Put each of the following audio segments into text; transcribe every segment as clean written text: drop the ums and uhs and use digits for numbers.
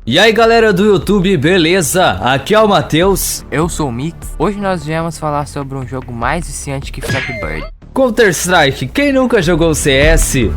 E aí galera do YouTube, beleza? Aqui é o Matheus. Eu sou o Mix. Hoje nós viemos falar sobre um jogo mais viciante que Flappy Bird. Counter-Strike, quem nunca jogou CS?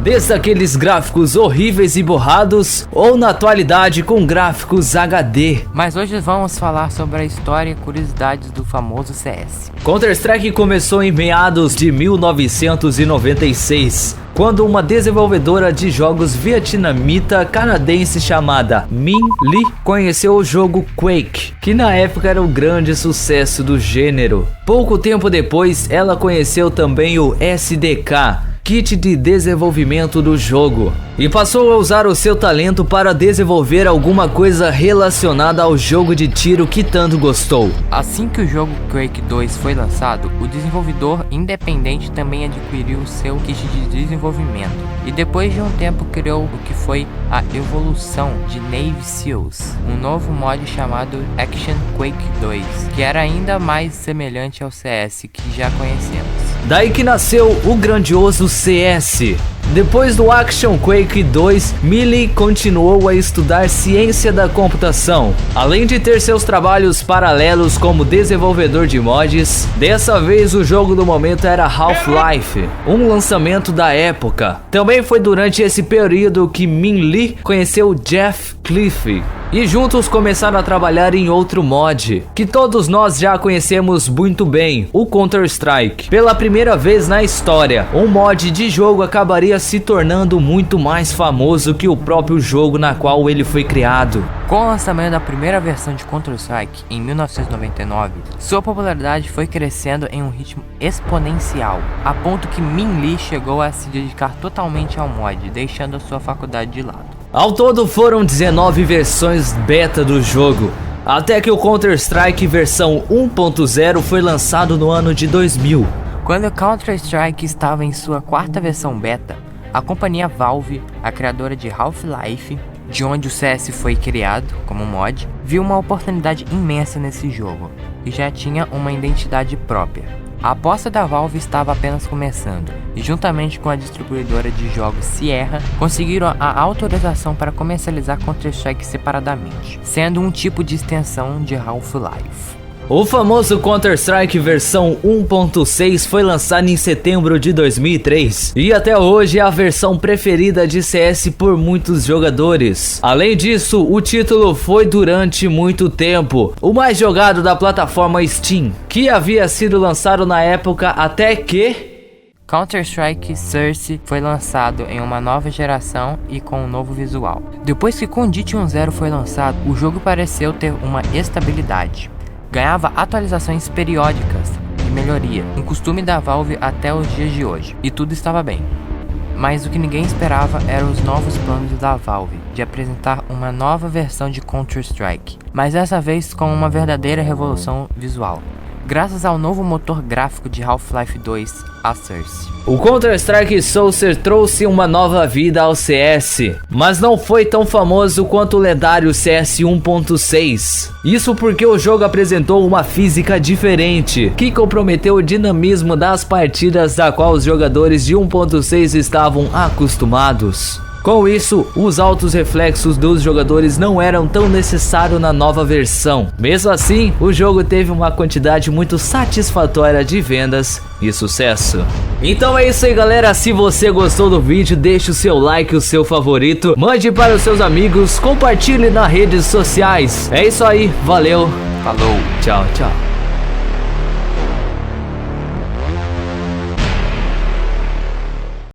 Desde aqueles gráficos horríveis e borrados, ou na atualidade com gráficos HD. Mas hoje vamos falar sobre a história e curiosidades do famoso CS. Counter-Strike começou em meados de 1996, quando uma desenvolvedora de jogos vietnamita canadense chamada Min Lee conheceu o jogo Quake, que na época era um grande sucesso do gênero. Pouco tempo depois, ela conheceu também o SDK, kit de desenvolvimento do jogo, e passou a usar o seu talento para desenvolver alguma coisa relacionada ao jogo de tiro que tanto gostou. Assim que o jogo Quake 2 foi lançado, o desenvolvedor independente também adquiriu o seu kit de desenvolvimento, e depois de um tempo criou o que foi a evolução de Navy Seals, um novo mod chamado Action Quake 2, que era ainda mais semelhante ao CS que já conhecemos. Daí que nasceu o grandioso CS. Depois do Action Quake 2, Millie continuou a estudar ciência da computação, além de ter seus trabalhos paralelos como desenvolvedor de mods. Dessa vez o jogo do momento era Half-Life, um lançamento da época. Também foi durante esse período que Min Lee conheceu Jeff Cliff, e juntos começaram a trabalhar em outro mod, que todos nós já conhecemos muito bem, o Counter-Strike. Pela primeira vez na história, um mod de jogo acabaria se tornando muito mais famoso que o próprio jogo na qual ele foi criado. Com o lançamento da primeira versão de Counter-Strike em 1999, sua popularidade foi crescendo em um ritmo exponencial, a ponto que Min Lee chegou a se dedicar totalmente ao mod, deixando a sua faculdade de lado. Ao todo foram 19 versões beta do jogo, até que o Counter-Strike versão 1.0 foi lançado no ano de 2000. Quando o Counter-Strike estava em sua quarta versão beta, a companhia Valve, a criadora de Half-Life, de onde o CS foi criado como mod, viu uma oportunidade imensa nesse jogo e já tinha uma identidade própria. A aposta da Valve estava apenas começando, e juntamente com a distribuidora de jogos Sierra, conseguiram a autorização para comercializar Counter-Strike separadamente, sendo um tipo de extensão de Half-Life. O famoso Counter-Strike versão 1.6 foi lançado em setembro de 2003 e até hoje é a versão preferida de CS por muitos jogadores. Além disso, o título foi durante muito tempo o mais jogado da plataforma Steam, que havia sido lançado na época até que Counter-Strike Source foi lançado em uma nova geração e com um novo visual. Depois que Condition Zero foi lançado, o jogo pareceu ter uma estabilidade. Ganhava atualizações periódicas e melhoria, um costume da Valve até os dias de hoje, e tudo estava bem. Mas o que ninguém esperava eram os novos planos da Valve de apresentar uma nova versão de Counter-Strike, mas dessa vez com uma verdadeira revolução visual, graças ao novo motor gráfico de Half-Life 2, a Source. O Counter-Strike Source trouxe uma nova vida ao CS, mas não foi tão famoso quanto o lendário CS 1.6. Isso porque o jogo apresentou uma física diferente, que comprometeu o dinamismo das partidas da qual os jogadores de 1.6 estavam acostumados. Com isso, os altos reflexos dos jogadores não eram tão necessários na nova versão. Mesmo assim, o jogo teve uma quantidade muito satisfatória de vendas e sucesso. Então é isso aí galera, se você gostou do vídeo, deixe o seu like, o seu favorito, mande para os seus amigos, compartilhe nas redes sociais. É isso aí, valeu, falou, tchau, tchau.